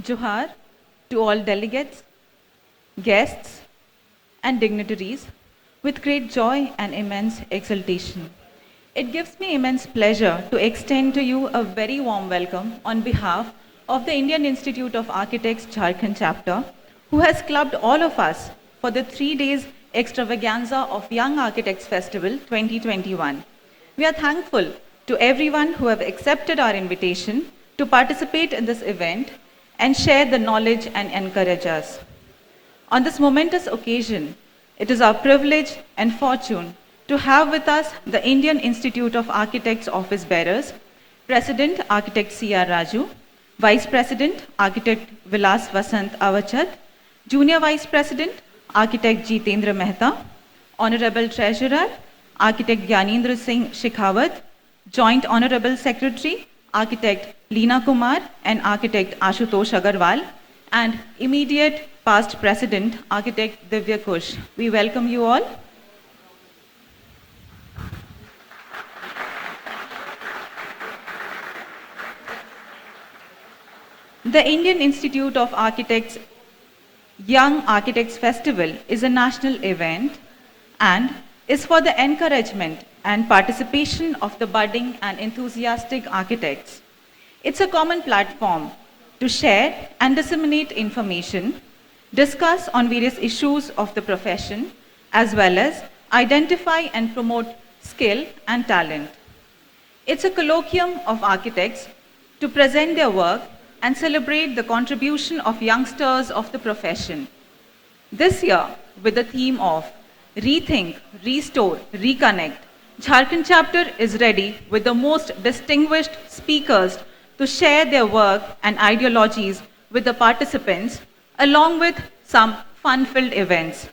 Johar to all delegates, guests, and dignitaries with great joy and immense exultation. It gives me immense pleasure to extend to you a very warm welcome on behalf of the Indian Institute of Architects Jharkhand chapter, who has clubbed all of us for the 3 days extravaganza of Young Architects Festival 2021. We are thankful to everyone who have accepted our invitation to participate in this event and share the knowledge and encourage us. On this momentous occasion, it is our privilege and fortune to have with us the Indian Institute of Architects office bearers, President Architect C.R. Raju, Vice President Architect Vilas Vasant Avachat, Junior Vice President Architect Jitendra Mehta, Honorable Treasurer Architect Gyanendra Singh Shekhawat, Joint Honorable Secretary Architect Leena Kumar and Architect Ashutosh Agarwal, and immediate past President Architect Divya Kush. We welcome you all. The Indian Institute of Architects Young Architects Festival is a national event and is for the encouragement and participation of the budding and enthusiastic architects. It's a common platform to share and disseminate information, discuss on various issues of the profession, as well as identify and promote skill and talent. It's a colloquium of architects to present their work and celebrate the contribution of youngsters of the profession. This year, with the theme of Rethink, Restore, Reconnect, Jharkhand chapter is ready with the most distinguished speakers to share their work and ideologies with the participants, along with some fun-filled events.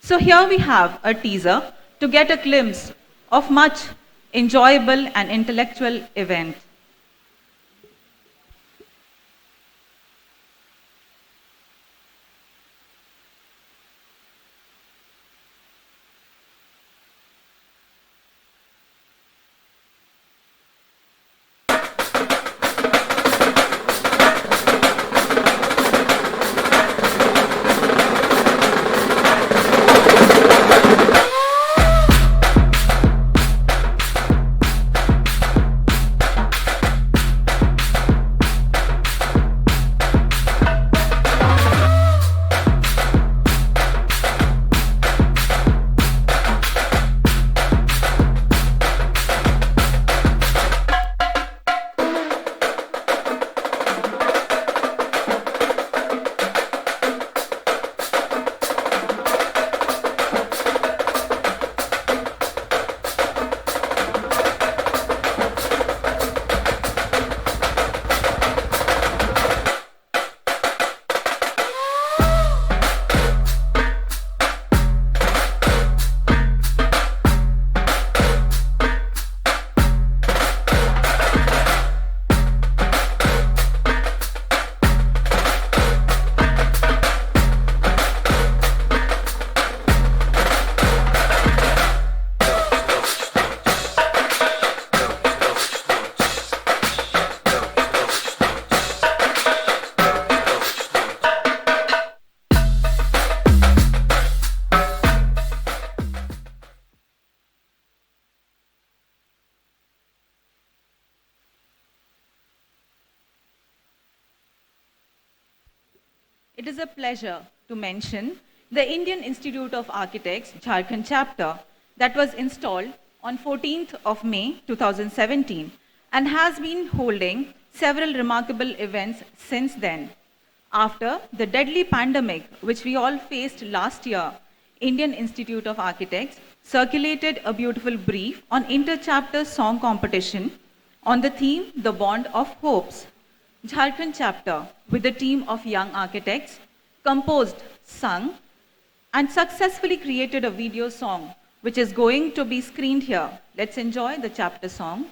So here we have a teaser to get a glimpse of much enjoyable and intellectual event. It is a pleasure to mention the Indian Institute of Architects Jharkhand chapter that was installed on 14th of May 2017 and has been holding several remarkable events since then. After the deadly pandemic which we all faced last year, Indian Institute of Architects circulated a beautiful brief on inter-chapter song competition on the theme The Bond of Hopes. Jharkhand chapter, with a team of young architects, composed, sung, and successfully created a video song which is going to be screened here. Let's enjoy the chapter song.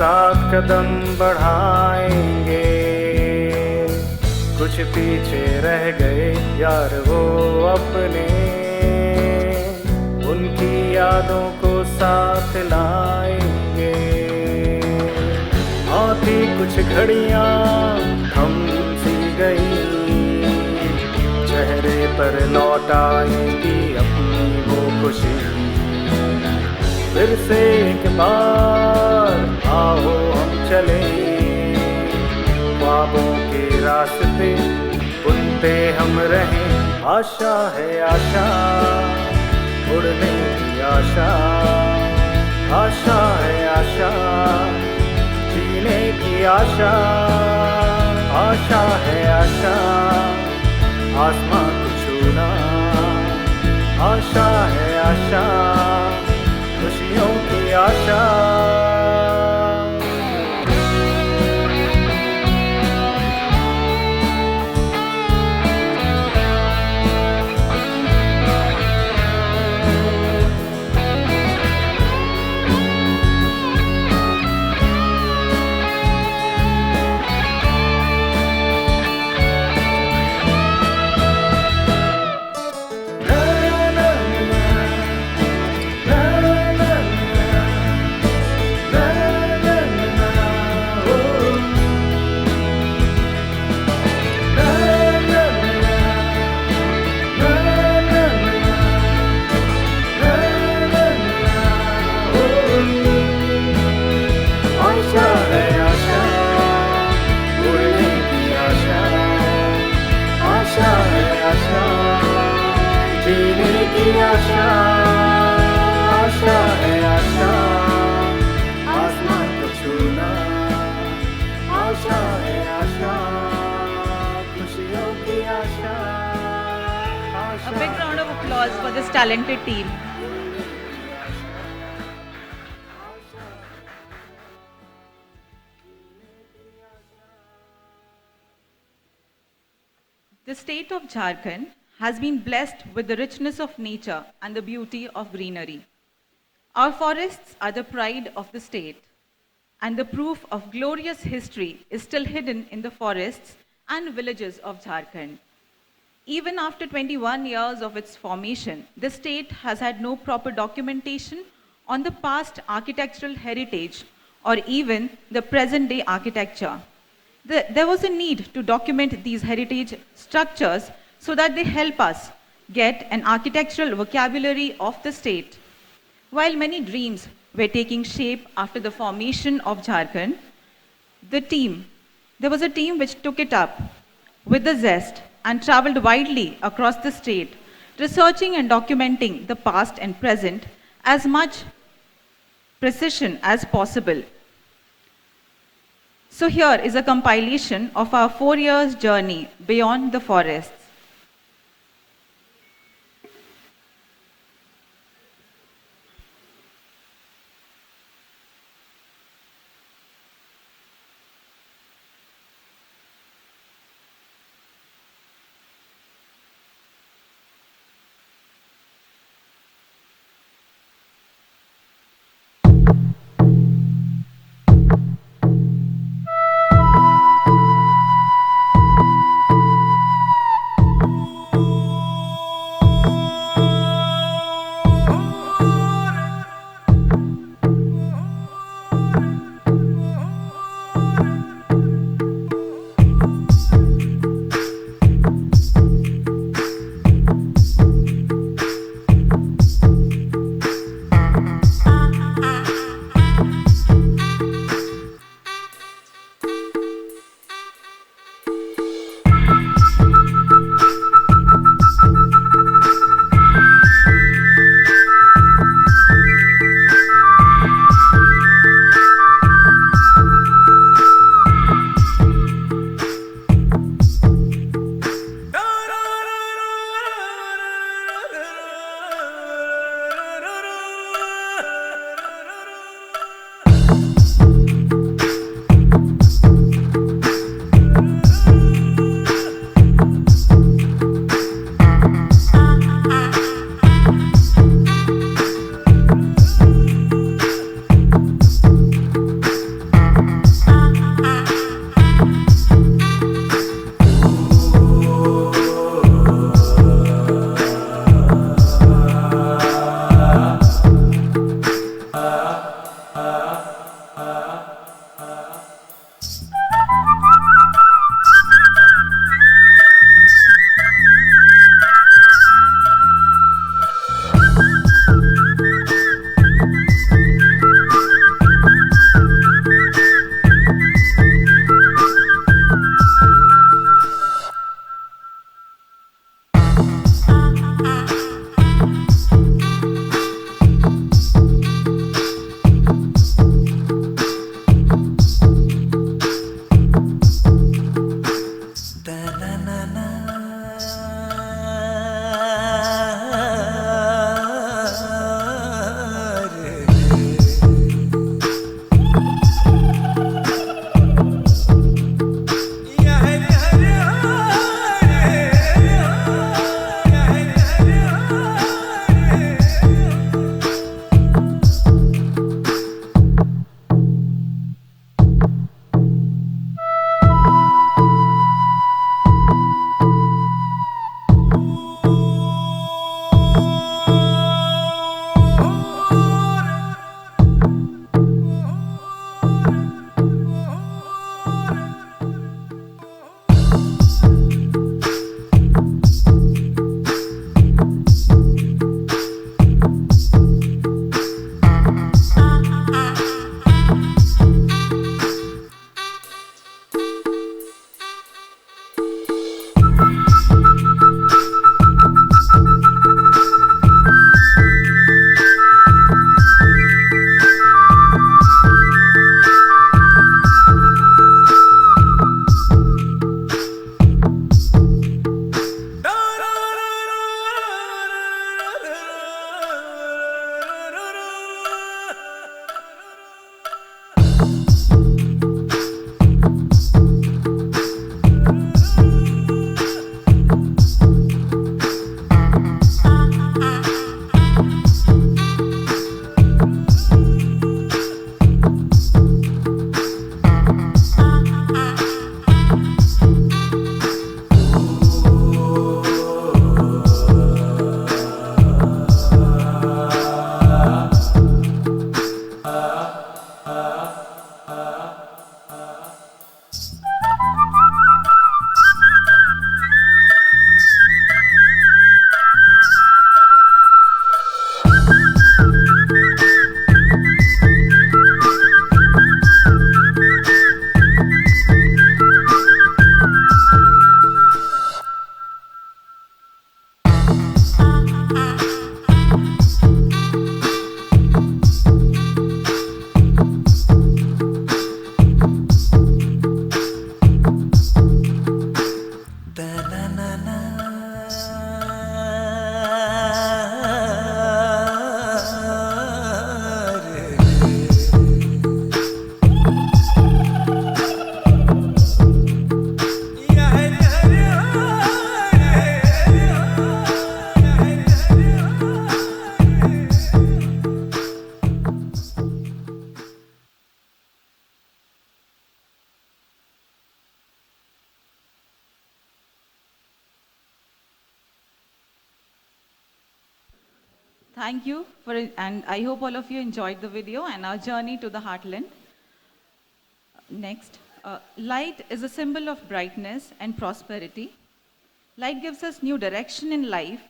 साथ कदम बढ़ाएंगे। कुछ पीछे रह गए यार वो अपने, उनकी यादों को साथ लाएंगे। आती कुछ घड़ियां थम सी गई, चेहरे पर लौट आएगी अपनी वो खुशी। फिर से एक बार आओ हम चले, ख्वाबों के रास्ते बुनते हम रहें। आशा है आशा, उड़ने की आशा, आशा है आशा, जीने की आशा, आशा है आशा, आसमां को छूना, आशा है आशा, खुशियों की आशा। जीने की आशा, आशा है आशा, आसमान को छूना, आशा है आशा, खुशियों की आशा, A big round of applause for this talented team. The state of Jharkhand has been blessed with the richness of nature and the beauty of greenery. Our forests are the pride of the state, and the proof of glorious history is still hidden in the forests and villages of Jharkhand. Even after 21 years of its formation, the state has had no proper documentation on the past architectural heritage or even the present day architecture. There was a need to document these heritage structures so that they help us get an architectural vocabulary of the state. While many dreams were taking shape after the formation of Jharkhand, there was a team which took it up with the zest and traveled widely across the state, researching and documenting the past and present as much precision as possible. So here is a compilation of our 4 years journey beyond the forests. Thank you for it, and I hope all of you enjoyed the video and our journey to the heartland. Next, light is a symbol of brightness and prosperity. Light gives us new direction in life,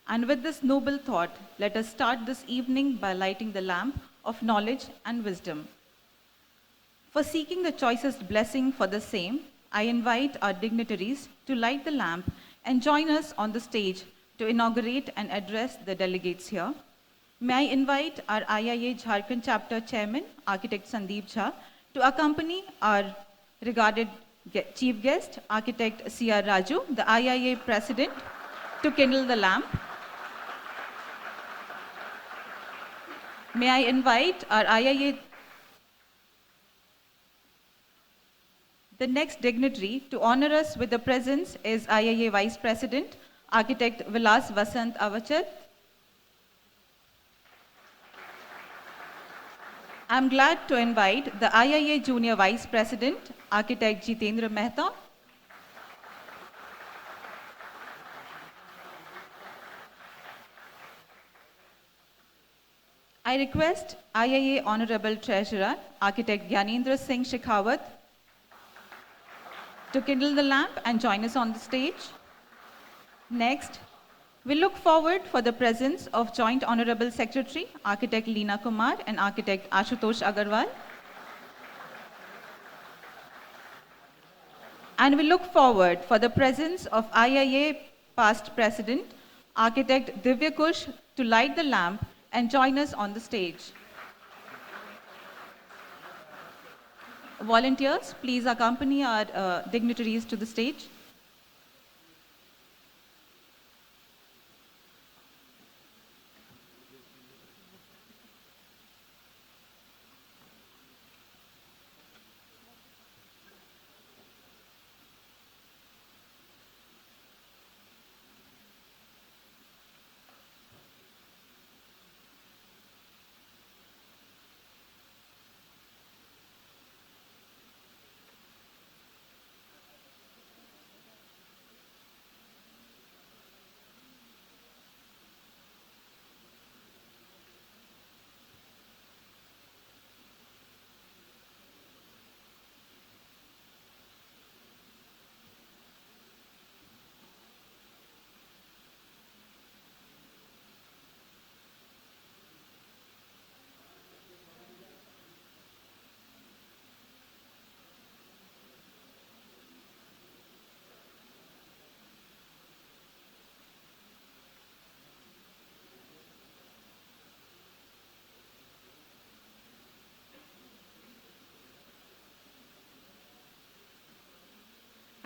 and with this noble thought, let us start this evening by lighting the lamp of knowledge and wisdom. For seeking the choicest blessing for the same, I invite our dignitaries to light the lamp and join us on the stage to inaugurate and address the delegates here. May I invite our IIA Jharkhand Chapter Chairman, Architect Sandeep Jha, to accompany our regarded chief guest, Architect C.R. Raju, the IIA President, to kindle the lamp. May I invite our IIA, the next dignitary to honor us with the presence is IIA Vice President, Architect Vilas Vasant Avachat. I'm glad to invite the IIA Junior Vice President, Architect Jitendra Mehta. I request IIA Honorable Treasurer, Architect Gyanendra Singh Shekhawat, to kindle the lamp and join us on the stage. Next, we look forward for the presence of Joint Honorable Secretary, Architect Leena Kumar and Architect Ashutosh Agarwal. And we look forward for the presence of IIA past President, Architect Divya Kush, to light the lamp and join us on the stage. Volunteers, please accompany our dignitaries to the stage.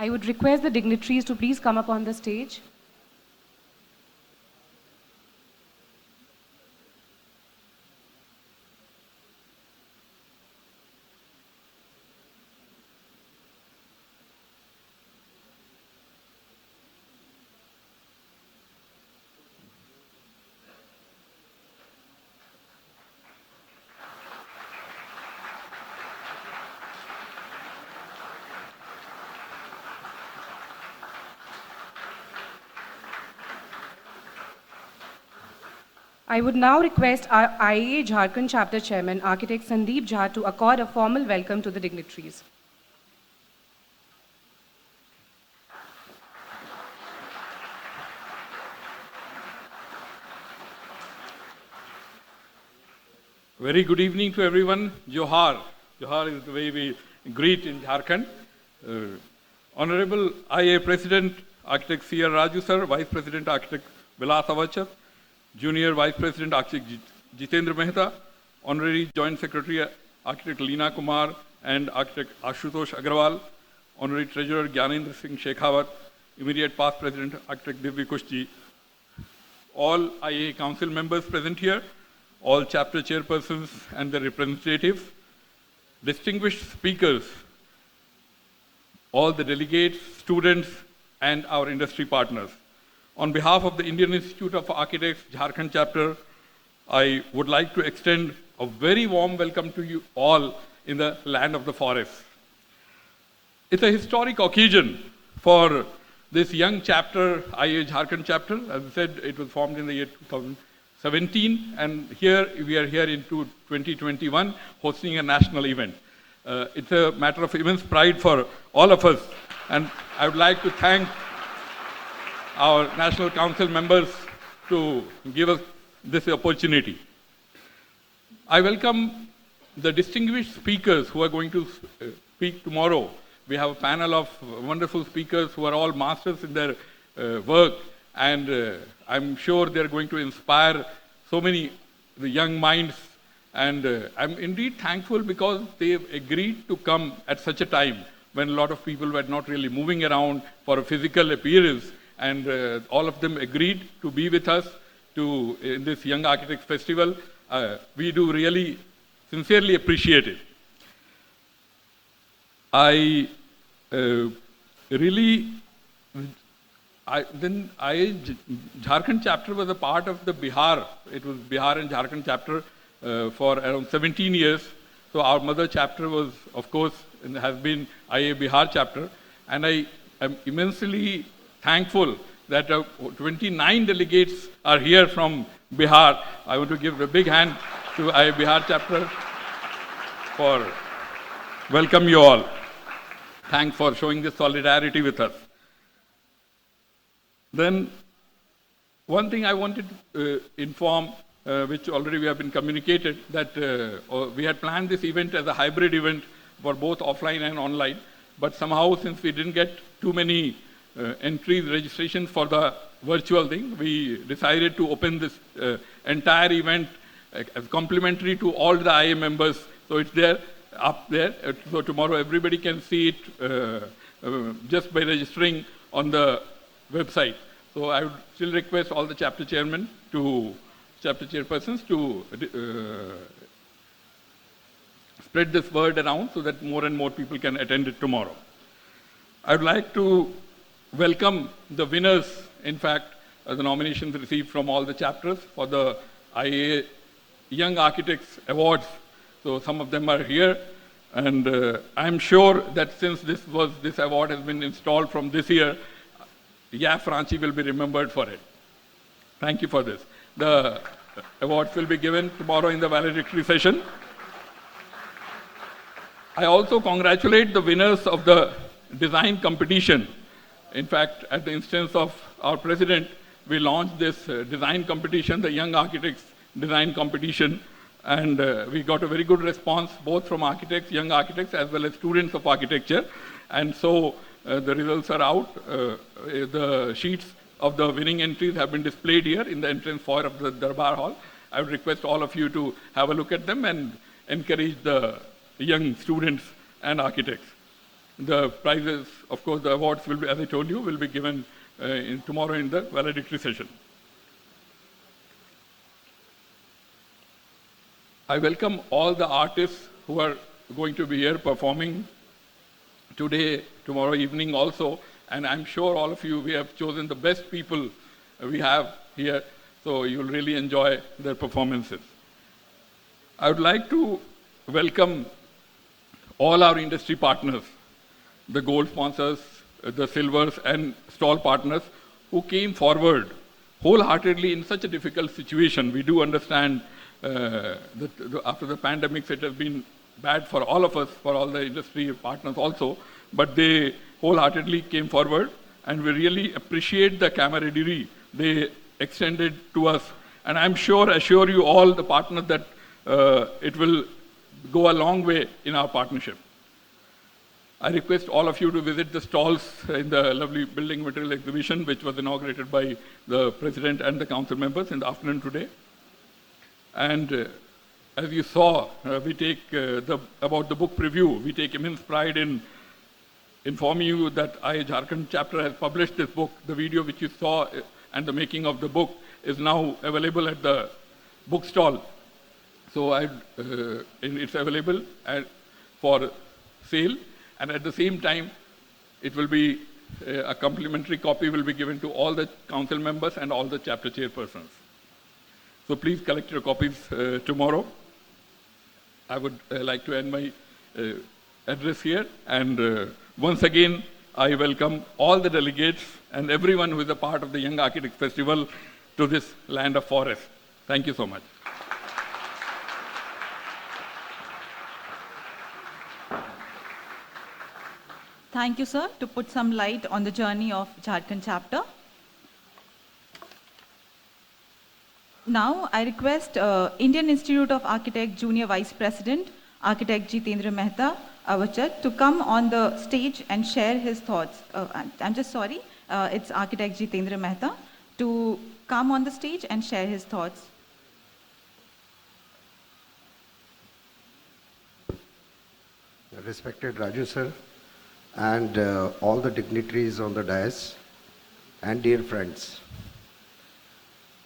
I would request the dignitaries to please come up on the stage. I would now request our IAA Jharkhand Chapter Chairman, Architect Sandeep Jha, to accord a formal welcome to the dignitaries. Very good evening to everyone. Johar. Johar is the way we greet in Jharkhand. Honorable IA President, Architect C.R. Raju sir, Vice President, Architect Vilas Avachar, Junior Vice President, Architect Jitendra Mehta, Honorary Joint Secretary, Architect Leena Kumar, and Architect Ashutosh Agrawal, Honorary Treasurer Gyanendra Singh Shekhawat, Immediate Past President, Architect Divya Kushji, all IA Council members present here, all chapter chairpersons and their representatives, distinguished speakers, all the delegates, students, and our industry partners. On behalf of the Indian Institute of Architects, Jharkhand chapter, I would like to extend a very warm welcome to you all in the land of the forest. It's a historic occasion for this young chapter, IA Jharkhand chapter. As I said, it was formed in the year 2017, and here we are here in 2021 hosting a national event. It's a matter of immense pride for all of us, and I would like to thank our National Council members to give us this opportunity. I welcome the distinguished speakers who are going to speak tomorrow. We have a panel of wonderful speakers who are all masters in their work, and I'm sure they're going to inspire so many the young minds, and I'm indeed thankful because they've agreed to come at such a time when a lot of people were not really moving around for a physical appearance, and all of them agreed to be with us in this Young Architects Festival. We do really sincerely appreciate it. Jharkhand chapter was a part of the Bihar. It was Bihar and Jharkhand chapter for around 17 years. So our mother chapter was, of course, and has been IA Bihar chapter. And I am immensely thankful that 29 delegates are here from Bihar. I want to give a big hand to IA Bihar chapter for welcome you all. Thanks for showing this solidarity with us. Then, one thing I wanted to inform, which already we have been communicated, that we had planned this event as a hybrid event for both offline and online, but somehow since we didn't get too many entries, registrations for the virtual thing, we decided to open this entire event as complimentary to all the IA members. So it's there, up there. So tomorrow everybody can see it just by registering on the website. So I would still request all the chapter chairpersons to spread this word around so that more and more people can attend it tomorrow. I would like to welcome the winners, in fact, the nominations received from all the chapters for the IA Young Architects Awards. So some of them are here, and I'm sure that since this award has been installed from this year, YAF Ranchi will be remembered for it. Thank you for this. The awards will be given tomorrow in the valedictory session. I also congratulate the winners of the design competition. In fact, at the instance of our president, we launched this design competition, the Young Architects Design Competition, and we got a very good response both from architects, young architects, as well as students of architecture. And so the results are out. The sheets of the winning entries have been displayed here in the entrance foyer of the Darbar Hall. I would request all of you to have a look at them and encourage the young students and architects. The prizes, of course, the awards will be, as I told you, will be given tomorrow in the valedictory session. I welcome all the artists who are going to be here performing today, tomorrow evening also, and I'm sure all of you, we have chosen the best people we have here, so you'll really enjoy their performances. I would like to welcome all our industry partners, the gold sponsors, the silvers and stall partners who came forward wholeheartedly in such a difficult situation. We do understand that after the pandemic, it has been bad for all of us, for all the industry partners also, but they wholeheartedly came forward, and we really appreciate the camaraderie they extended to us. And I'm sure, assure you all the partners that it will go a long way in our partnership. I request all of you to visit the stalls in the lovely building material exhibition, which was inaugurated by the president and the council members in the afternoon today. And as you saw, we take about the book preview, we take immense pride in informing you that IIA Jharkhand chapter has published this book. The video which you saw and the making of the book is now available at the bookstall. So it's available for sale, and at the same time, it will be a complimentary copy will be given to all the council members and all the chapter chairpersons. So please collect your copies tomorrow. I would like to end my address here, and once again, I welcome all the delegates and everyone who is a part of the Young Architects Festival to this land of forest. Thank you so much. Thank you, sir, to put some light on the journey of Jharkhand chapter. Now, I request Indian Institute of Architects Junior Vice President, Architect Jitendra Mehta, Avachat, to come on the stage and share his thoughts. I'm just sorry, it's Architect Jitendra Mehta, to come on the stage and share his thoughts. Respected Raju sir, and all the dignitaries on the dais, and dear friends.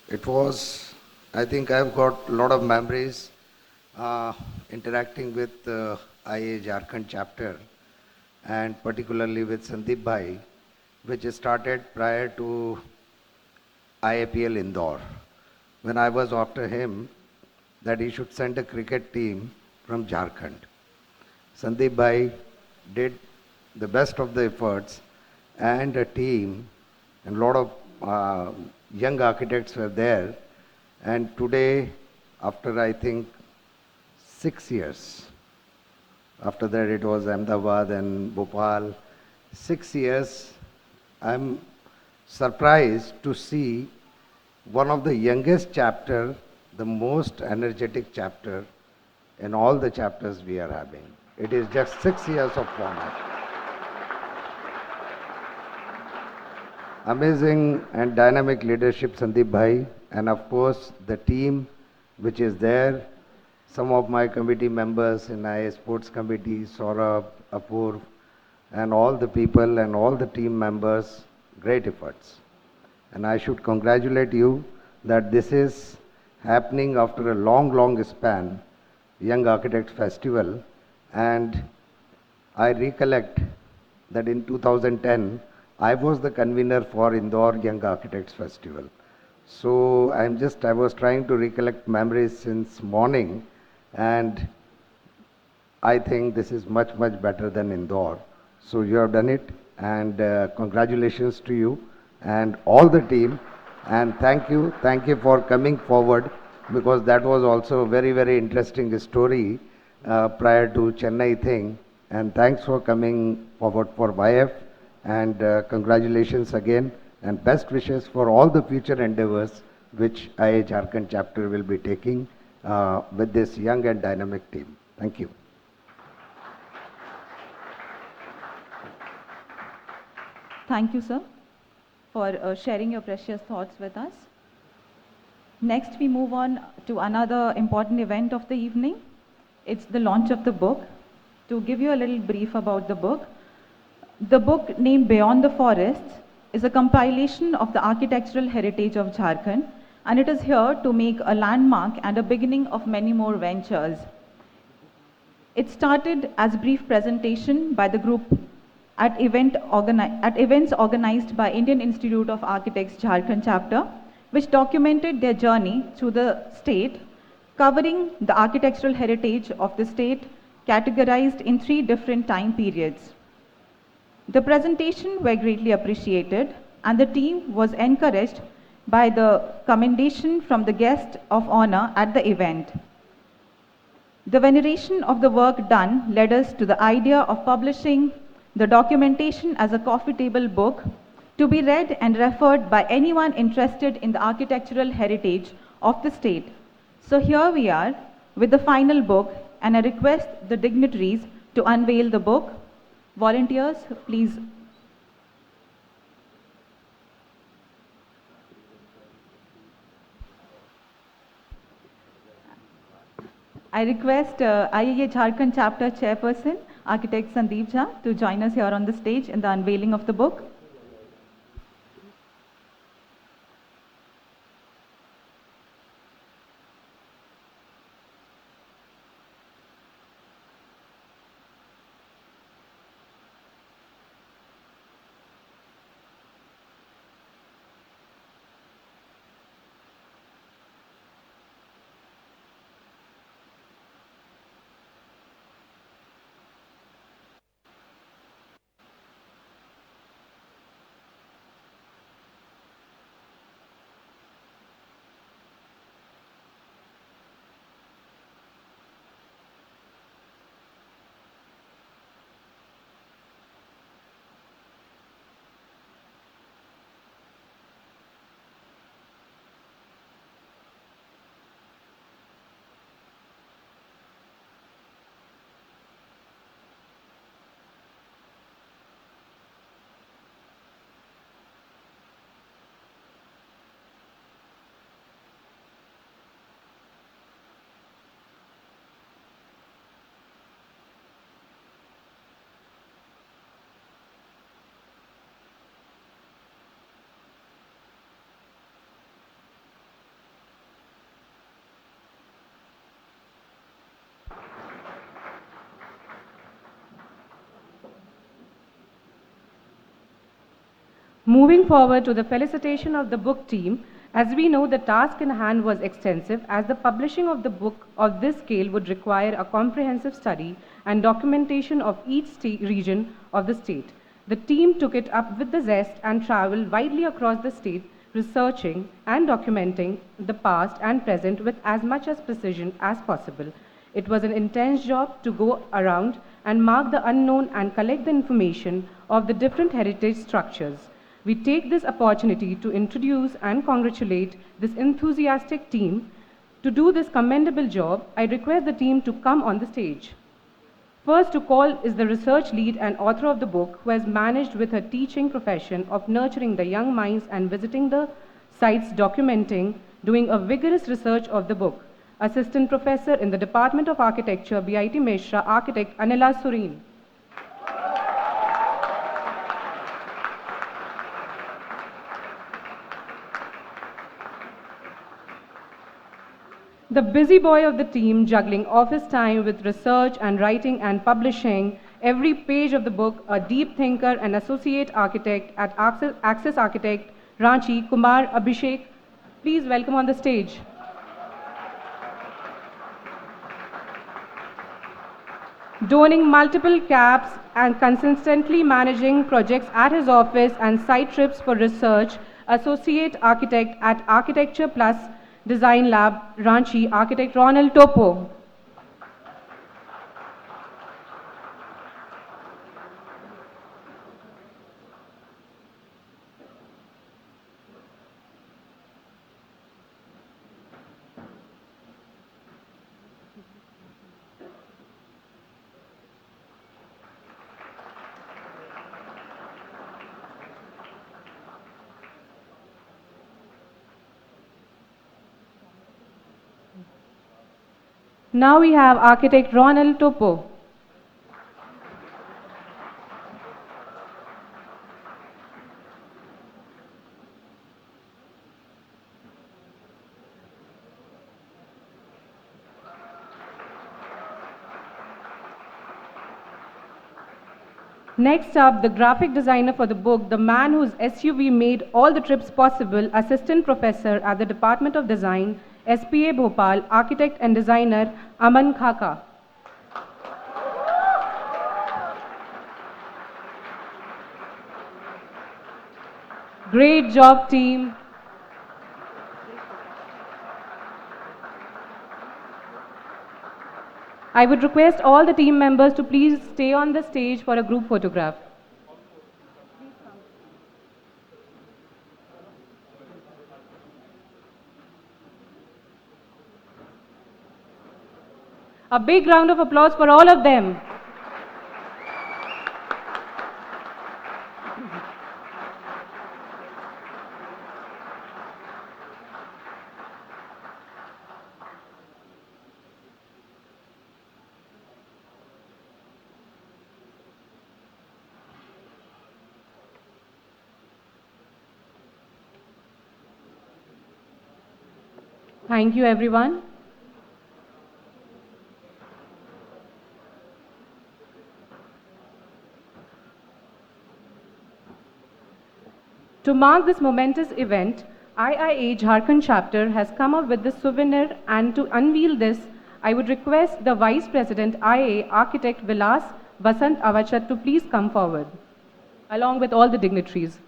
It was, I think I've got a lot of memories interacting with IIA Jharkhand chapter, and particularly with Sandeep Bhai, which started prior to IAPL Indore, when I was after him that he should send a cricket team from Jharkhand. Sandeep Bhai did the best of the efforts, and a team and a lot of young architects were there. And today, after I think 6 years, after that it was Ahmedabad and Bhopal, 6 years, I'm surprised to see one of the youngest chapter, the most energetic chapter in all the chapters we are having. It is just 6 years of format. Amazing and dynamic leadership, Sandeep Bhai, and of course the team which is there, some of my committee members in IIA Sports Committee, Saurabh, Apurv, and all the people and all the team members, great efforts. And I should congratulate you that this is happening after a long span, Young Architects Festival, and I recollect that in 2010, I was the convener for Indore Young Architects Festival. So I was trying to recollect memories since morning, and I think this is much better than Indore. So you have done it, and congratulations to you and all the team, and thank you for coming forward, because that was also a very interesting story prior to Chennai thing, and thanks for coming forward for YF. And congratulations again, and best wishes for all the future endeavors which IIA Jharkhand chapter will be taking with this young and dynamic team. Thank you. Thank you, sir, for sharing your precious thoughts with us. Next, we move on to another important event of the evening. It's the launch of the book. To give you a little brief about the book, The book, named Beyond the Forests, is a compilation of the architectural heritage of Jharkhand, and it is here to make a landmark and a beginning of many more ventures. It started as a brief presentation by the group at events organized by Indian Institute of Architects Jharkhand chapter, which documented their journey through the state, covering the architectural heritage of the state categorized in three different time periods. The presentation were greatly appreciated, and the team was encouraged by the commendation from the guest of honor at the event. The veneration of the work done led us to the idea of publishing the documentation as a coffee table book to be read and referred by anyone interested in the architectural heritage of the state. So here we are with the final book, and I request the dignitaries to unveil the book. Volunteers, please. I request IIA Jharkhand chapter chairperson, architect Sandeep Jha, to join us here on the stage in the unveiling of the book. Moving forward to the felicitation of the book team, as we know the task in hand was extensive, as the publishing of the book of this scale would require a comprehensive study and documentation of each region of the state. The team took it up with the zest and traveled widely across the state, researching and documenting the past and present with as much as precision as possible. It was an intense job to go around and mark the unknown and collect the information of the different heritage structures. We take this opportunity to introduce and congratulate this enthusiastic team. To do this commendable job, I request the team to come on the stage. First to call is the research lead and author of the book, who has managed with her teaching profession of nurturing the young minds and visiting the sites, documenting, doing a vigorous research of the book. Assistant Professor in the Department of Architecture, BIT Meshra, Architect Anila Sureen. The busy boy of the team, juggling office time with research and writing and publishing every page of the book, a deep thinker and associate architect at Access Architect, Ranchi, Kumar Abhishek. Please welcome on the stage. Donning multiple caps and consistently managing projects at his office and site trips for research, associate architect at Architecture Plus Design Lab, Ranchi, architect Ronald Topo. Now we have architect Ronald Topo. Next up, the graphic designer for the book, the man whose SUV made all the trips possible, assistant professor at the Department of Design, SPA Bhopal, architect and designer Aman Khaka. Great job, team. I would request all the team members to please stay on the stage for a group photograph. A big round of applause for all of them. Thank you, everyone. To mark this momentous event, IIA Jharkhand chapter has come up with this souvenir, and to unveil this, I would request the Vice President IA Architect Vilas Basant Avachat to please come forward, along with all the dignitaries.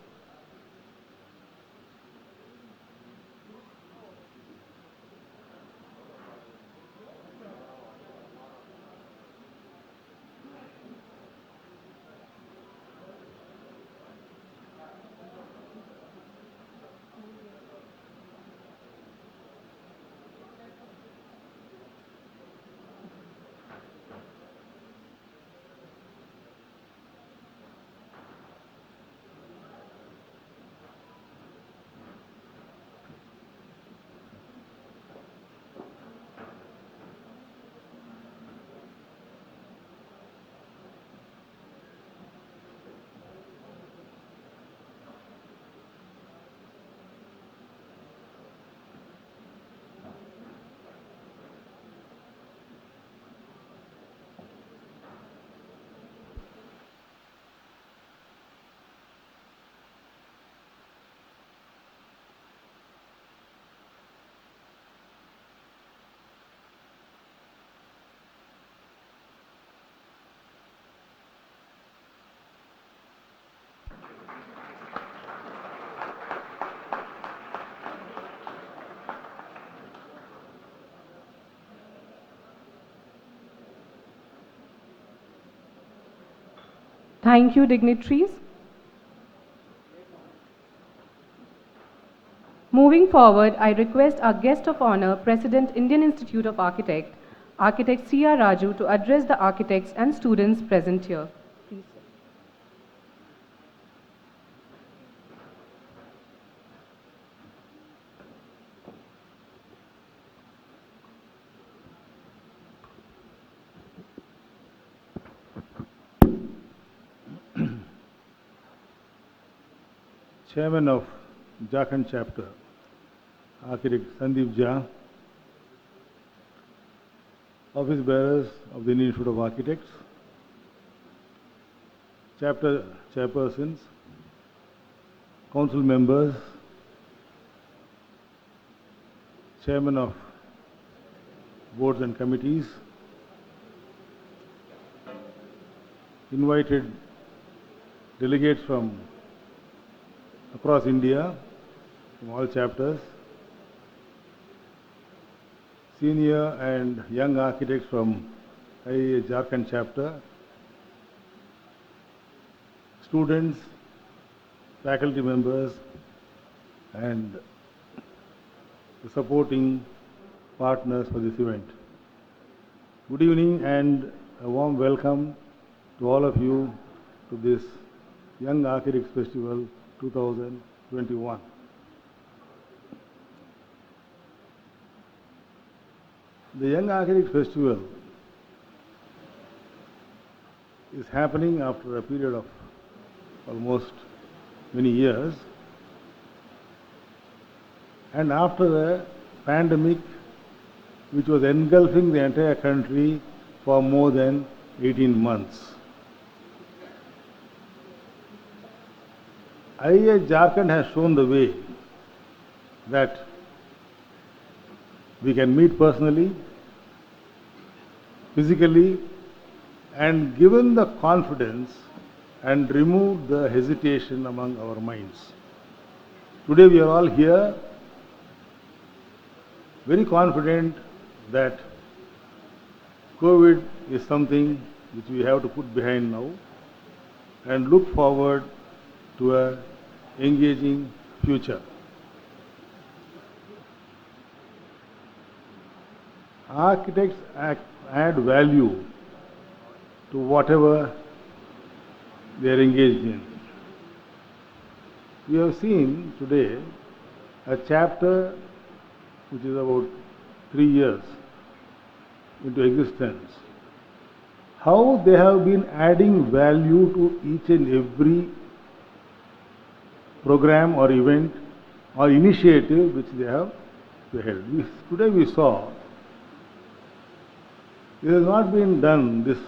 Thank you, dignitaries. Moving forward, I request our guest of honor, President, Indian Institute of Architects, Architect C.R. Raju, to address the architects and students present here. Please, sir. Chairman of Jharkhand chapter, Architect Sandeep Jha, office bearers of the Indian Institute of Architects, chapter chairpersons, council members, chairman of boards and committees, invited delegates from across India, from all chapters, senior and young architects from IIA Jharkhand chapter, students, faculty members, and the supporting partners for this event. Good evening and a warm welcome to all of you to this Young Architects Festival 2021. The Young Architects Festival is happening after a period of almost many years, and after a pandemic which was engulfing the entire country for more than 18 months. IIS Jharkhand has shown the way that we can meet personally, physically, and given the confidence and remove the hesitation among our minds. Today we are all here very confident that COVID is something which we have to put behind now and look forward to a engaging future. Architects add value to whatever they are engaged in. We have seen today a chapter which is about 3 years into existence, how they have been adding value to each and every program or event or initiative which they have held. Today we saw it has not been done, this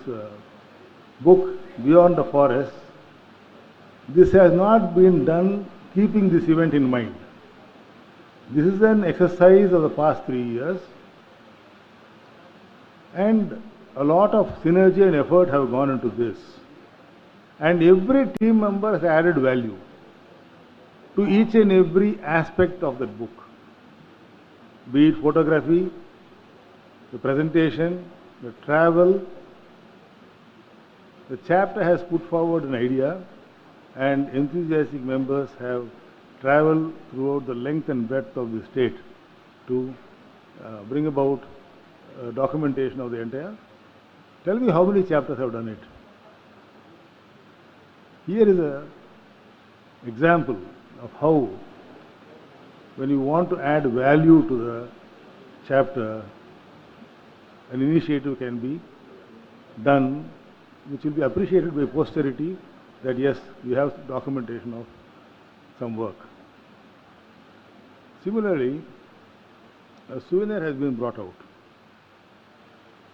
book Beyond the Forest, this has not been done keeping this event in mind. This is an exercise of the past 3 years, and a lot of synergy and effort have gone into this. And every team member has added value to each and every aspect of that book, be it photography, the presentation, the travel. The chapter has put forward an idea, and enthusiastic members have traveled throughout the length and breadth of the state to bring about documentation of the entire. Tell me how many chapters have done it. Here is an example of how, when you want to add value to the chapter, an initiative can be done which will be appreciated by posterity, that yes, we have documentation of some work. Similarly, a souvenir has been brought out,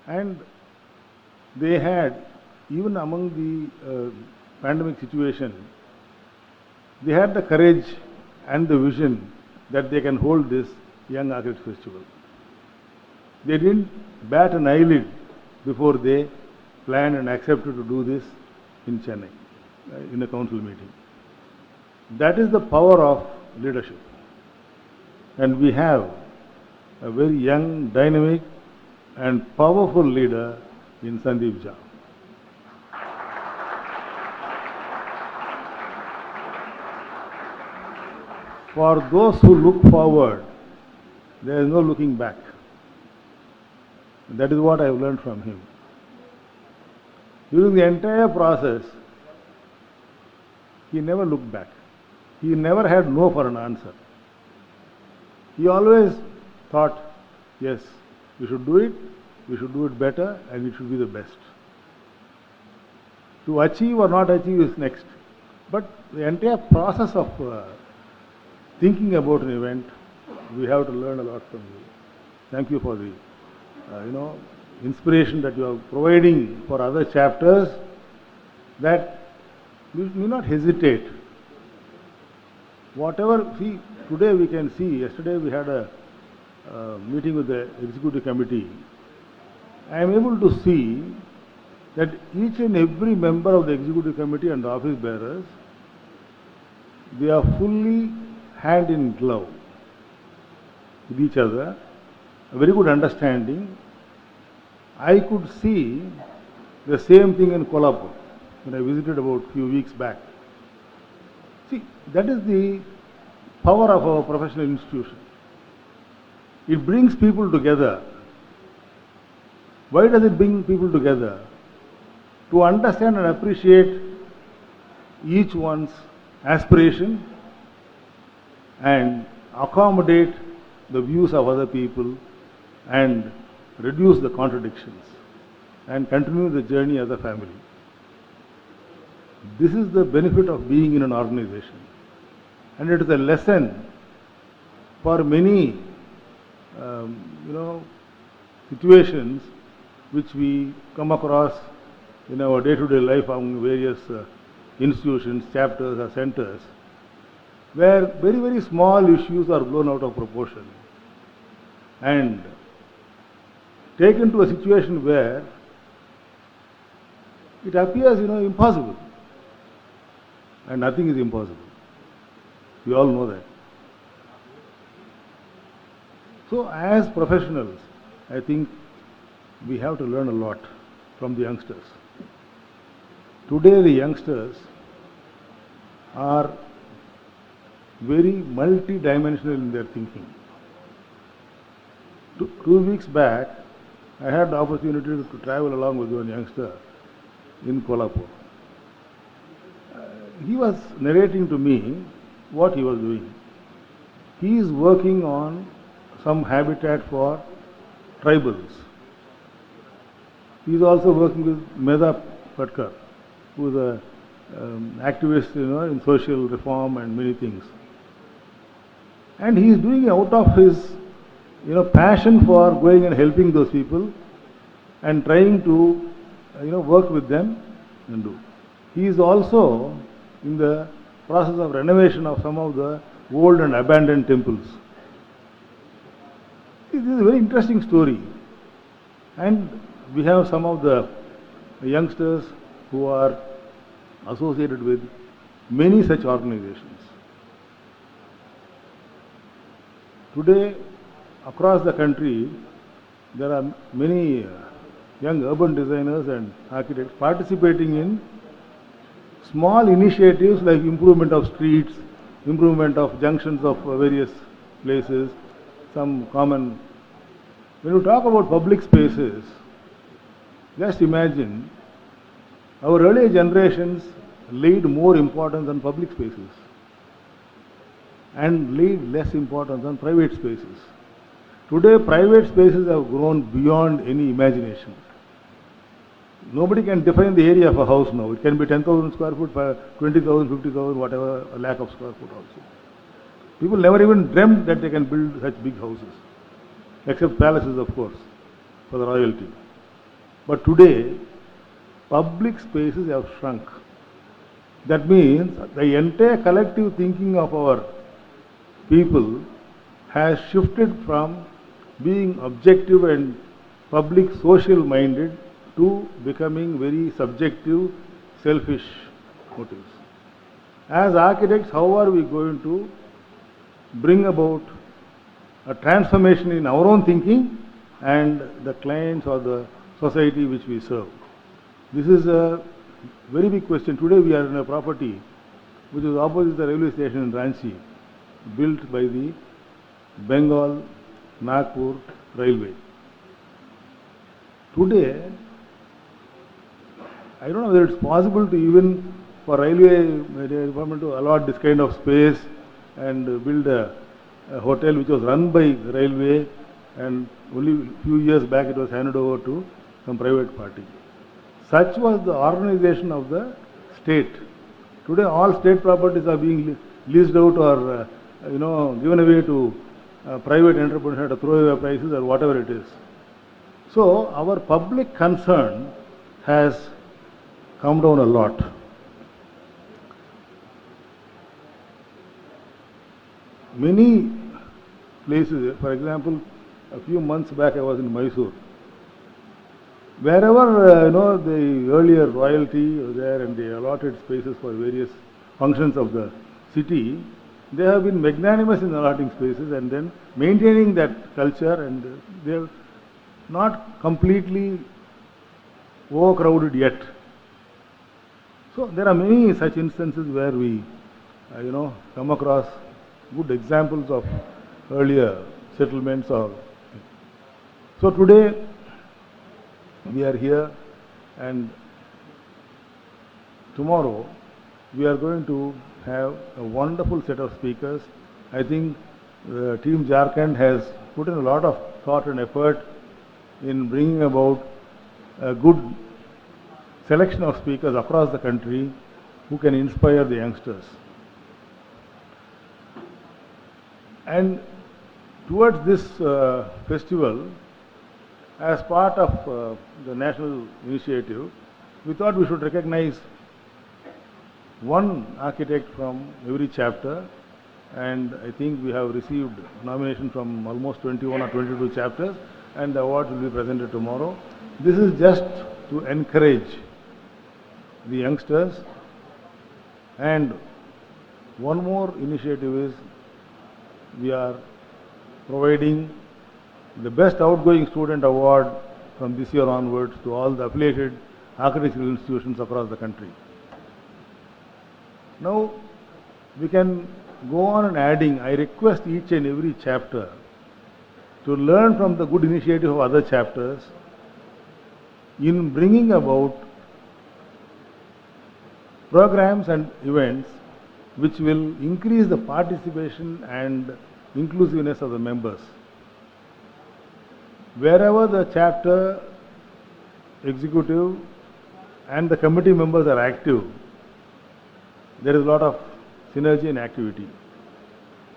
and they had, even among the pandemic situation, they had the courage and the vision that they can hold this Young Architects Festival. They didn't bat an eyelid before they planned and accepted to do this in Chennai, in a council meeting. That is the power of leadership. And we have a very young, dynamic, and powerful leader in Sandeep Jha. For those who look forward, there is no looking back. That is what I have learned from him. During the entire process, he never looked back. He never had no for an answer. He always thought, yes, we should do it better, and it should be the best. To achieve or not achieve is next. But the entire process of thinking about an event, we have to learn a lot from you. Thank you for the inspiration that you are providing for other chapters, that we may not hesitate. Whatever, see, today we can see, yesterday we had a meeting with the executive committee. I am able to see that each and every member of the executive committee and office bearers, they are fully hand in glove with each other, a very good understanding. I could see the same thing in Kolhapur when I visited about a few weeks back. See, that is the power of our professional institution. It brings people together. Why does it bring people together? To understand and appreciate each one's aspiration and accommodate the views of other people and reduce the contradictions and continue the journey as a family. This is the benefit of being in an organization, and it is a lesson for many situations which we come across in our day-to-day life among various institutions, chapters or centers. where very, very small issues are blown out of proportion and taken to a situation where it appears, impossible. And nothing is impossible. We all know that. So as professionals, I think we have to learn a lot from the youngsters. Today the youngsters are very multi-dimensional in their thinking. 2 weeks back, I had the opportunity to travel along with one youngster in Kolhapur. He was narrating to me what he was doing. He is working on some habitat for tribals. He is also working with Medha Patkar, who is an activist, in social reform and many things. And he is doing it out of his, passion for going and helping those people and trying to, work with them and do. He is also in the process of renovation of some of the old and abandoned temples. This is a very interesting story. And we have some of the youngsters who are associated with many such organizations. Today, across the country, there are many young urban designers and architects participating in small initiatives like improvement of streets, improvement of junctions of various places, some common. When you talk about public spaces, just imagine our earlier generations laid more importance on public spaces and laid less importance on private spaces. Today, private spaces have grown beyond any imagination. Nobody can define the area of a house now. It can be 10,000 square foot, 20,000, 50,000, whatever, a lakh of square foot also. People never even dreamt that they can build such big houses, except palaces, of course, for the royalty. But today, public spaces have shrunk. That means the entire collective thinking of our people has shifted from being objective and public social minded to becoming very subjective, selfish motives. As architects, how are we going to bring about a transformation in our own thinking and the clients or the society which we serve? This is a very big question. Today we are in a property which is opposite the railway station in Ranchi, built by the Bengal Nagpur Railway. Today, I don't know whether it's possible to even for railway department to allot this kind of space and build a hotel which was run by the railway, and only a few years back it was handed over to some private party. Such was the organization of the state. Today all state properties are being leased out or given away to private entrepreneurs at throwaway prices or whatever it is. So our public concern has come down a lot. Many places, for example, a few months back I was in Mysore. Wherever the earlier royalty was there and they allotted spaces for various functions of the city, they have been magnanimous in allotting spaces and then maintaining that culture, and they have not completely overcrowded yet. So there are many such instances where we come across good examples of earlier settlements. So today we are here, and tomorrow we are going to have a wonderful set of speakers. I think the team Jharkhand has put in a lot of thought and effort in bringing about a good selection of speakers across the country who can inspire the youngsters. And towards this festival, as part of the national initiative, we thought we should recognize one architect from every chapter and I think we have received nomination from almost 21 or 22 chapters, and the awards will be presented tomorrow. This is just to encourage the youngsters. And one more initiative is we are providing the Best Outgoing Student Award from this year onwards to all the affiliated architectural institutions across the country. Now, we can go on and adding. I request each and every chapter to learn from the good initiative of other chapters in bringing about programs and events which will increase the participation and inclusiveness of the members. Wherever the chapter executive and the committee members are active, there is a lot of synergy and activity.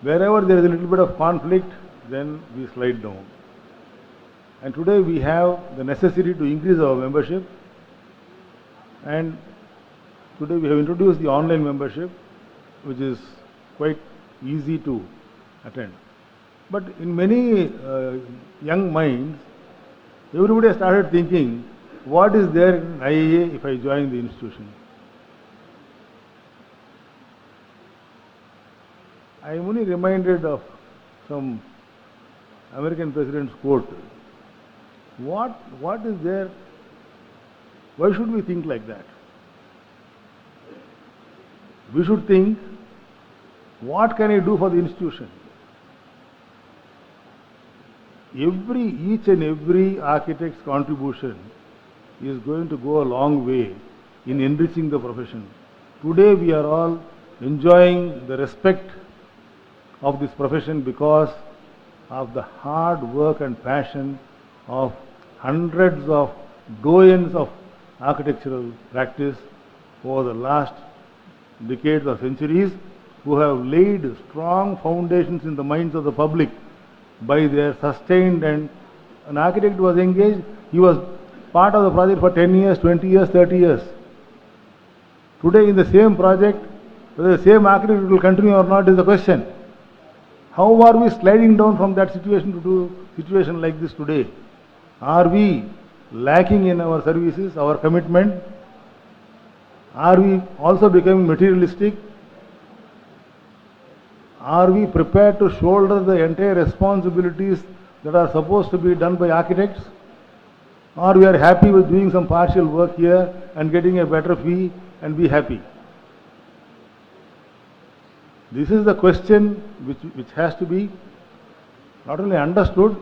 Wherever there is a little bit of conflict, then we slide down. And today we have the necessity to increase our membership, and today we have introduced the online membership, which is quite easy to attend. But in many young minds, everybody has started thinking, what is there in IIA if I join the institution? I am only reminded of some American president's quote. What is there? Why should we think like that? We should think, what can I do for the institution? Each and every architect's contribution is going to go a long way in enriching the profession. Today we are all enjoying the respect of this profession because of the hard work and passion of hundreds of doyens of architectural practice over the last decades or centuries, who have laid strong foundations in the minds of the public by their sustained, and an architect was engaged, he was part of the project for 10 years, 20 years, 30 years. Today in the same project, whether the same architect will continue or not is the question. How are we sliding down from that situation to do situation like this today? Are we lacking in our services, our commitment? Are we also becoming materialistic? Are we prepared to shoulder the entire responsibilities that are supposed to be done by architects? Or we are happy with doing some partial work here and getting a better fee and be happy? This is the question which has to be not only understood,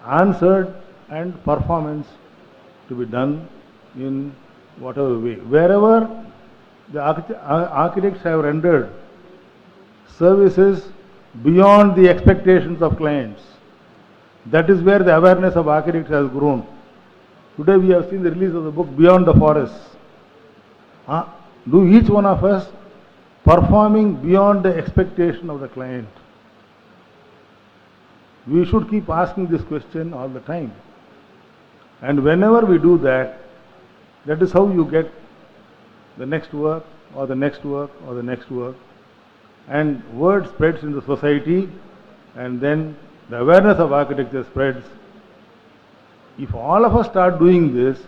answered, and performance to be done in whatever way. Wherever the architects have rendered services beyond the expectations of clients, that is where the awareness of architects has grown. Today we have seen the release of the book Beyond the Forest. Do each one of us performing beyond the expectation of the client? We should keep asking this question all the time. And whenever we do that, that is how you get the next work or the next work or the next work. And word spreads in the society, and then the awareness of architecture spreads. If all of us start doing this,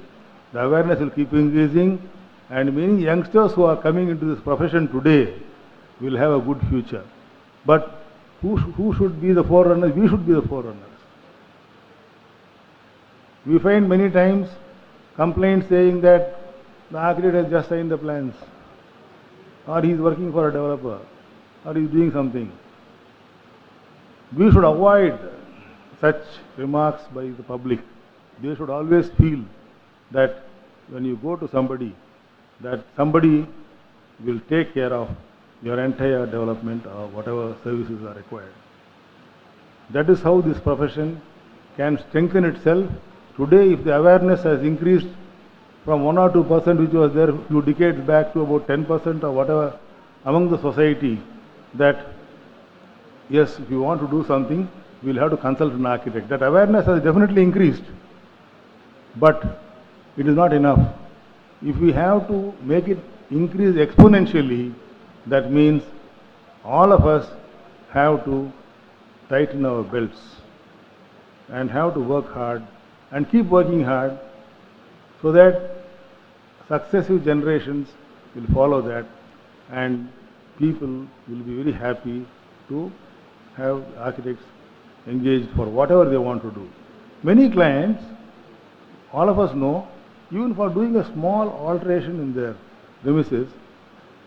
the awareness will keep increasing, and many youngsters who are coming into this profession today will have a good future. But who should be the forerunners? We should be the forerunners. We find many times complaints saying that the architect has just signed the plans, or he is working for a developer, or he is doing something. We should avoid such remarks by the public. They should always feel that when you go to somebody, that somebody will take care of your entire development or whatever services are required. That is how this profession can strengthen itself. Today, if the awareness has increased from 1 or 2%, which was there a few decades back, to about 10% or whatever among the society, that yes, if you want to do something, we will have to consult an architect. That awareness has definitely increased, but it is not enough. If we have to make it increase exponentially, that means all of us have to tighten our belts and have to work hard and keep working hard so that successive generations will follow that and people will be very happy to have architects engaged for whatever they want to do. Many clients, all of us know, even for doing a small alteration in their premises,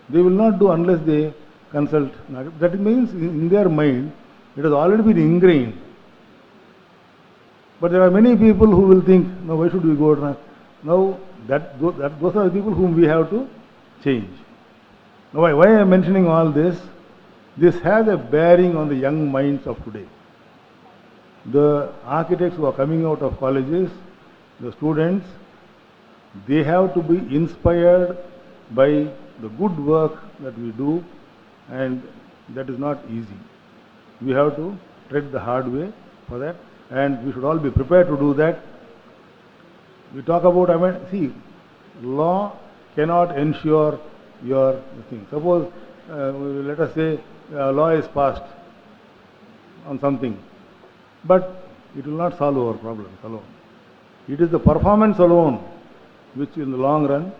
they will not do unless they consult. That means in their mind, it has already been ingrained. But there are many people who will think, no, why should we go now? Now, those are the people whom we have to change. Now, why I am mentioning all this? This has a bearing on the young minds of today. The architects who are coming out of colleges, the students, they have to be inspired by the good work that we do, and that is not easy. We have to tread the hard way for that, and we should all be prepared to do that. We talk about, see, law cannot ensure your thing. Suppose, let us say, law is passed on something, but it will not solve our problems alone. It is the performance alone which in the long run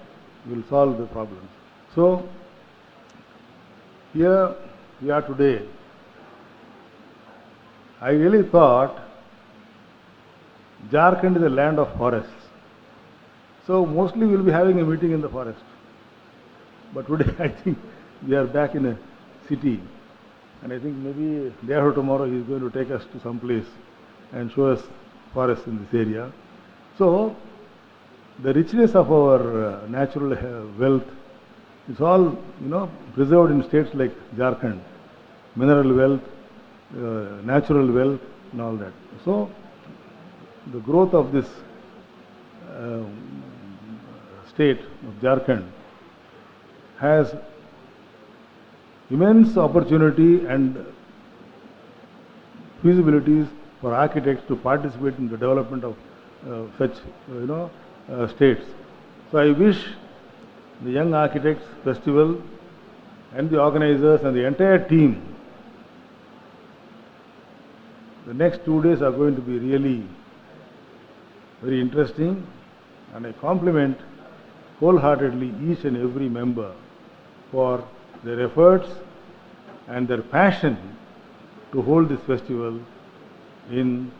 will solve the problems. So, here we are today. I really thought Jharkhand is a land of forests. So mostly we will be having a meeting in the forest. But today I think we are back in a city. And I think maybe day after tomorrow he is going to take us to some place and show us forests in this area. So the richness of our natural wealth is all, preserved in states like Jharkhand. Mineral wealth, natural wealth and all that. So the growth of this state of Jharkhand has immense opportunity and feasibilities for architects to participate in the development of such, states. So I wish the Young Architects Festival and the organizers and the entire team, the next 2 days are going to be really very interesting, and I compliment wholeheartedly each and every member for their efforts and their passion to hold this festival in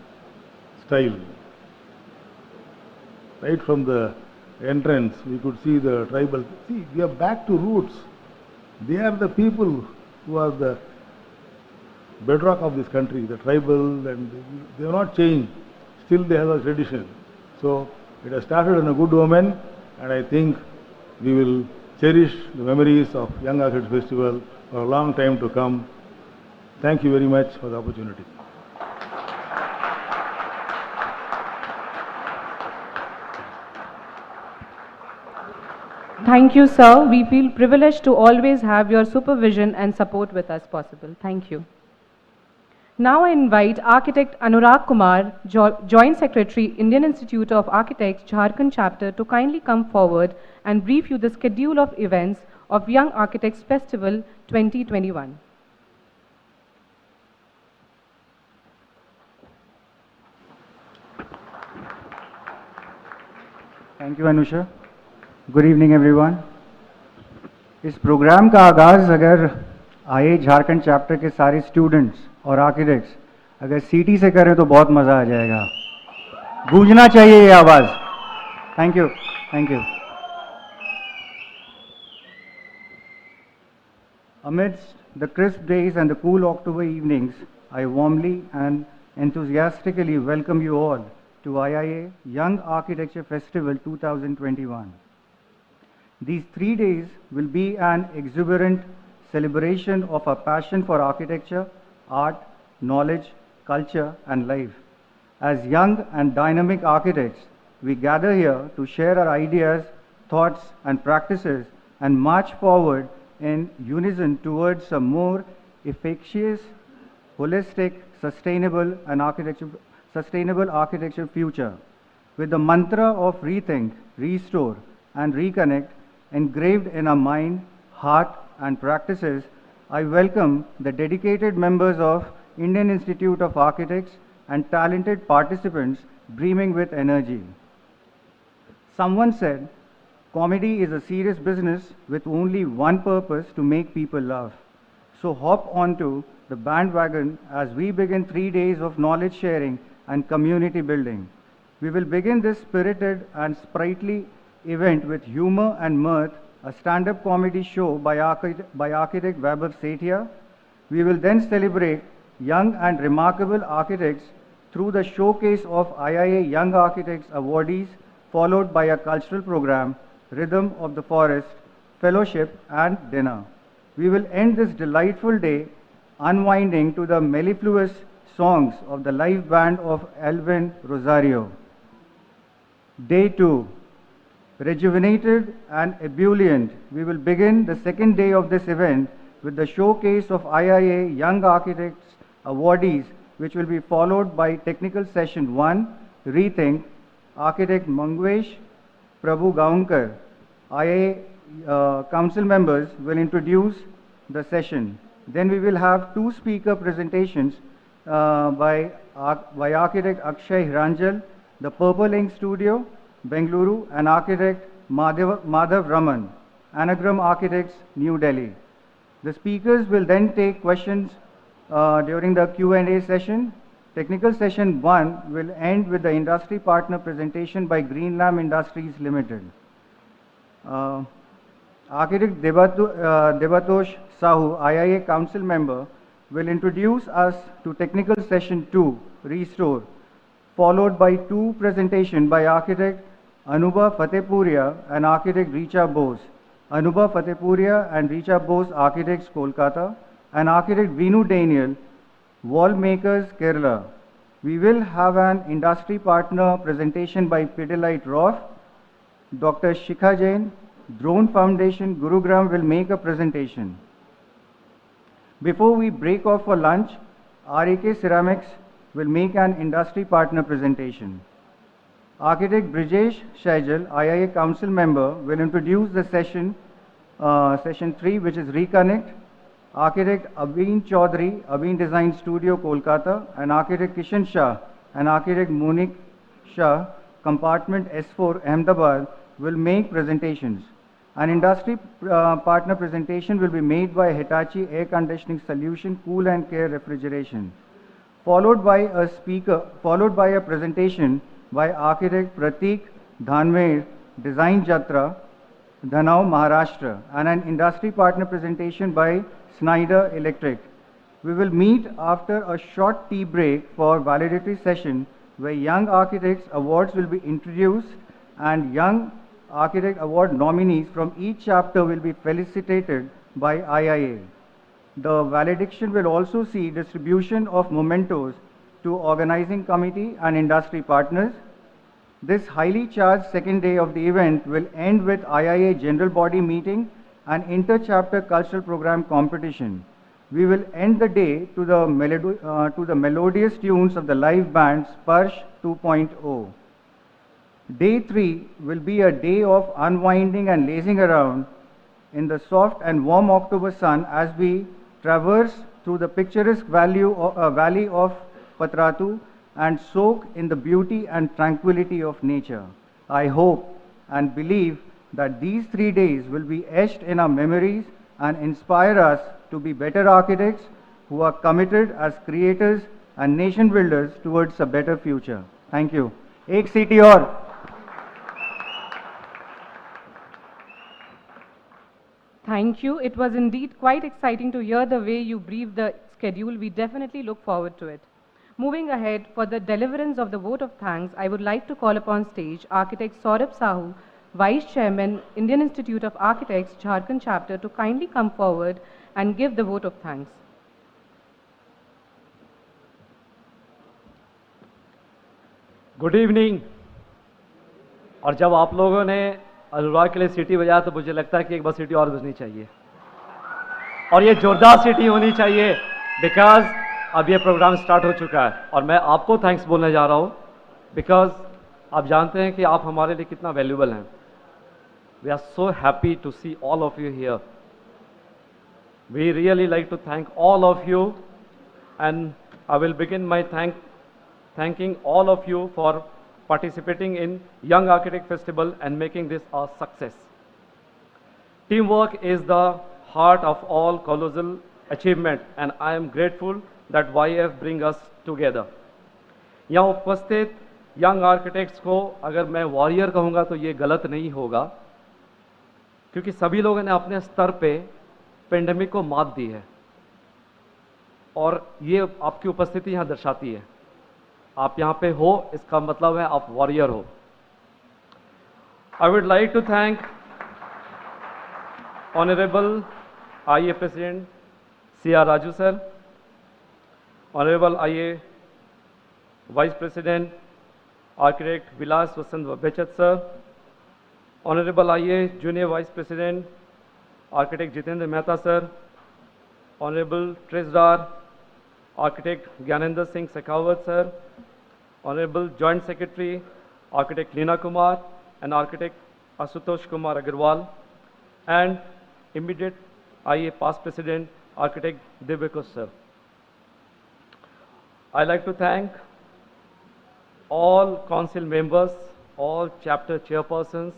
style. Right from the entrance, we could see the tribal. See, we are back to roots. They are the people who are the bedrock of this country, the tribal, and they have not changed. Still they have a tradition. So it has started on a good omen, and I think we will cherish the memories of Young Architects Festival for a long time to come. Thank you very much for the opportunity. Thank you, sir. We feel privileged to always have your supervision and support with us possible. Thank you. Now I invite Architect Anurag Kumar, Joint Secretary, Indian Institute of Architects, Jharkhand Chapter, to kindly come forward and brief you the schedule of events of Young Architects Festival 2021. Thank you, Anusha. Good evening everyone. इस programme का आगाज़ अगर आए Jharkhand chapter के सारे students और architects अगर सीटी से करें तो बहुत मज़ा आ जाएगा। गूंजना चाहिए ये आवाज़। Thank you, thank you. Amidst the crisp days and the cool October evenings, I warmly and enthusiastically welcome you all to IIA Young Architecture Festival 2021. These 3 days will be an exuberant celebration of our passion for architecture, art, knowledge, culture, and life. As young and dynamic architects, we gather here to share our ideas, thoughts, and practices and march forward in unison towards a more efficacious, holistic, sustainable architecture future. With the mantra of rethink, restore, and reconnect engraved in our mind, heart, and practices, I welcome the dedicated members of Indian Institute of Architects and talented participants brimming with energy. Someone said, comedy is a serious business with only one purpose: to make people laugh. So hop onto the bandwagon as we begin 3 days of knowledge sharing and community building. We will begin this spirited and sprightly event with humor and mirth, a stand-up comedy show by architect Vaibhav Sethia. We will then celebrate young and remarkable architects through the showcase of IIA Young Architects awardees, followed by a cultural program, Rhythm of the Forest, fellowship and dinner. We will end this delightful day unwinding to the mellifluous songs of the live band of Elvin Rosario. Day 2. Rejuvenated and ebullient, we will begin the second day of this event with the showcase of IIA Young Architects awardees, which will be followed by technical session 1, Rethink. Architect Mangvesh Prabhu Gaunkar, IIA council members will introduce the session. Then we will have 2 speaker presentations by architect Akshay Hiranjal, the Purple Ink Studio, Bengaluru, and architect Madhav Raman, Anagram Architects, New Delhi. The speakers will then take questions during the Q&A session. Technical session 1 will end with the industry partner presentation by Greenlam Industries Limited. Architect Devatosh Sahu, IIA council member, will introduce us to technical session 2, Restore, followed by 2 presentations by architect Anubha Fatehpuria and architect Richa Bose. Anubha Fatehpuria and Richa Bose, architects, Kolkata, and architect Vinu Daniel, Wall Makers, Kerala. We will have an industry partner presentation by Pidilite Roff. Dr. Shikha Jain, Drone Foundation, Gurugram, will make a presentation. Before we break off for lunch, RAK Ceramics will make an industry partner presentation. Architect Brijesh Shaijal, IIA council member, will introduce the session 3, which is Reconnect. Architect Abhin Chaudhary, Abhin Design Studio, Kolkata, and architect Kishan Shah and architect Monik Shah, Compartment S4, Ahmedabad, will make presentations. An industry partner presentation will be made by Hitachi Air Conditioning Solution, Cool and Care Refrigeration, followed by a presentation by architect Pratik Dhanver, Design Jatra, Dhanau, Maharashtra, and an industry partner presentation by Snyder Electric. We will meet after a short tea break for validatory session where Young Architects Awards will be introduced and Young Architect Award nominees from each chapter will be felicitated by IIA. The valediction will also see distribution of mementos to organizing committee and industry partners. This highly charged second day of the event will end with IIA General Body meeting and inter-chapter cultural program competition. We will end the day to the melodious tunes of the live band Sparsh 2.0. Day 3 will be a day of unwinding and lazing around in the soft and warm October sun as we traverse through the picturesque valley of Patratu and soak in the beauty and tranquility of nature. I hope and believe that these 3 days will be etched in our memories and inspire us to be better architects who are committed as creators and nation builders towards a better future. Thank you. Ek city aur. Thank you. It was indeed quite exciting to hear the way you briefed the schedule. We definitely look forward to it. Moving ahead, for the deliverance of the vote of thanks, I would like to call upon stage architect Saurabh Sahu, Vice Chairman, Indian Institute of Architects, Jharkhand Chapter, to kindly come forward and give the vote of thanks. Good evening. और जब आप लोगों ने अनुराग के लिए सीटी बजाया तो मुझे लगता है कि एक बार सीटी और बजनी चाहिए और ये जोरदार सीटी होनी चाहिए बिकॉज अब ये प्रोग्राम स्टार्ट हो चुका है और मैं आपको थैंक्स बोलने जा रहा हूँ बिकॉज आप जानते हैं कि आप हमारे लिए कितना वैल्यूबल हैं। We are so happy to see all of you here We really like to thank all of you, and I will begin my thanking all of you for participating in Young Architect Festival and making this a success. Teamwork is the heart of all colossal achievement, and I am grateful that YF bring us together. यहाँ उपस्थित young architects को अगर मैं warrior कहूँगा तो ये गलत नहीं होगा, क्योंकि सभी लोगों ने अपने स्तर पे पेंडेमिक को मात दी है और ये आपकी उपस्थिति यहाँ दर्शाती है। आप यहाँ पे हो, इसका मतलब है आप वॉरियर हो। I would like to thank honourable IA president CR Raju sir, honourable IA vice president architect Vilas Vasant Bechat sir, honourable IA junior vice president architect Jitendra Mehta sir, honourable treasurer architect Gyanendra Singh Shekhawat sir, honourable joint secretary architect Leena Kumar and architect Asutosh Kumar Agarwal, and immediate IA past president architect Divyakush sir. I like to thank all council members, all chapter chairpersons,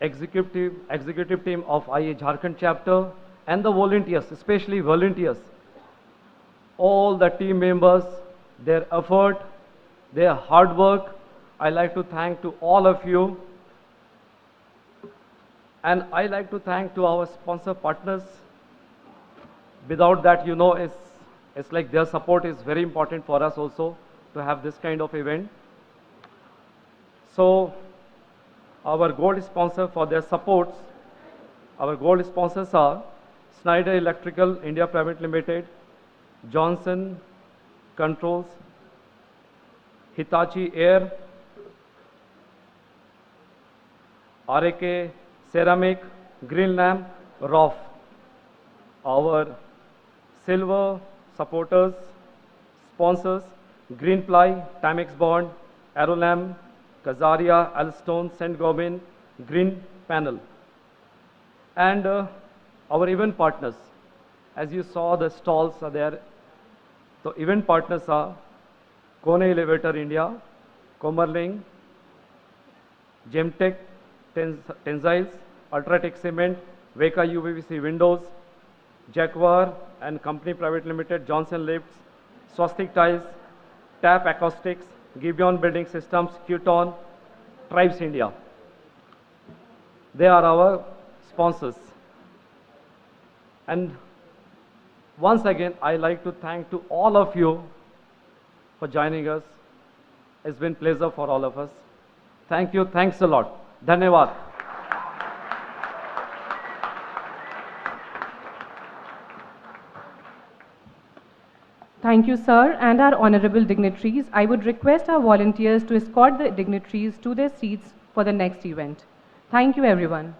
executive team of IA Jharkhand chapter, and the volunteers, especially volunteers, all the team members, their effort, their hard work. I like to thank to all of you, and I like to thank to our sponsor partners. Without that, you know, it's like their support is very important for us also to have this kind of event. So our gold sponsor for their supports, our gold sponsors are Snyder Electrical India Private Limited, Johnson Controls, Hitachi Air, RAK Ceramic, Green Lamp, ROF. Our silver supporters, sponsors, Greenply, Timex Bond, Aerolam, Kazaria, Alstone, St. Gobain, Green Panel. And our event partners, as you saw the stalls are there. So event partners are Kone Elevator India, Comerling, Gemtech, Tensiles, Ultratech Cement, Veka UVC Windows, Jaguar and Company Private Limited, Johnson Lifts, Swastik Tiles, Tap Acoustics, Gibeon Building Systems, Qton, Tribes India. They are our sponsors. And once again, I like to thank to all of you for joining us. It's been a pleasure for all of us. Thank you. Thanks a lot. Dhanyavad. Thank you, sir, and our honorable dignitaries. I would request our volunteers to escort the dignitaries to their seats for the next event. Thank you, everyone.